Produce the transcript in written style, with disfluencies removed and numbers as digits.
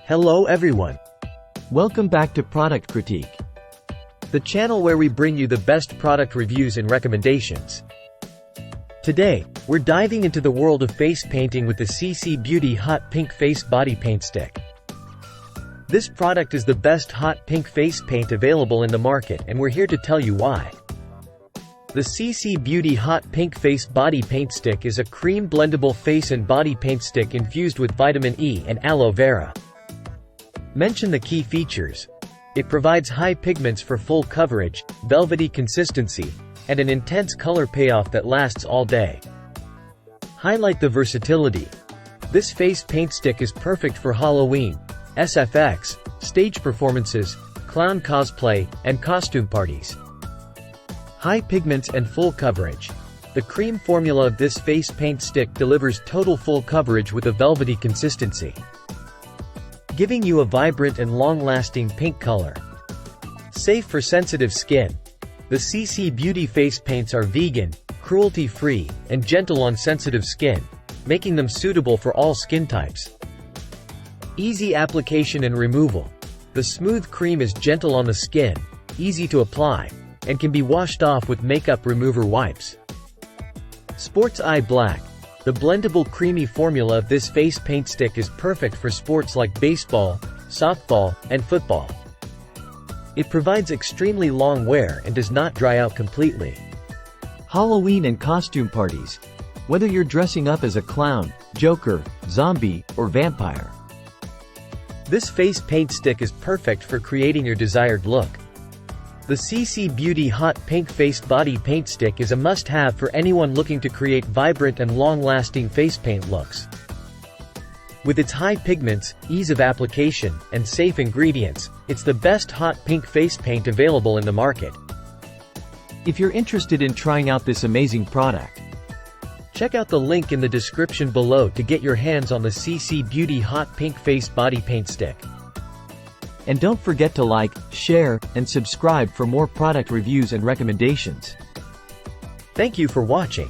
Hello everyone. Welcome back to Product Critique, The channel where we bring you the best product reviews and recommendations. Today, we're diving into the world of face painting with the CCBeauty Hot Pink Face Body Paint Stick. This product is the best hot pink face paint available in the market, and we're here to tell you why. The CCBeauty Hot Pink Face Body Paint Stick is a cream blendable face and body paint stick infused with vitamin E and aloe vera. Mention the key features. It provides high pigments for full coverage, velvety consistency, and an intense color payoff that lasts all day. Highlight the versatility. This face paint stick is perfect for Halloween, SFX, stage performances, clown cosplay, and costume parties. High pigments and full coverage. The cream formula of this face paint stick delivers total full coverage with a velvety consistency, giving you a vibrant and long-lasting pink color. Safe for sensitive skin. The CCBeauty face paints are vegan, cruelty-free, and gentle on sensitive skin, making them suitable for all skin types. Easy application and removal. The smooth cream is gentle on the skin, easy to apply, and can be washed off with makeup remover wipes. Sports Eye Black. The blendable creamy formula of this face paint stick is perfect for sports like baseball, softball, and football. It provides extremely long wear and does not dry out completely. Halloween and costume parties. Whether you're dressing up as a clown, joker, zombie, or vampire, this face paint stick is perfect for creating your desired look. The CCBeauty Hot Pink Face Body Paint Stick is a must-have for anyone looking to create vibrant and long-lasting face paint looks. With its high pigments, ease of application, and safe ingredients, it's the best hot pink face paint available in the market. if you're interested in trying out this amazing product, check out the link in the description below to get your hands on the CCBeauty Hot Pink Face Body Paint Stick. and don't forget to like, share, and subscribe for more product reviews and recommendations. Thank you for watching.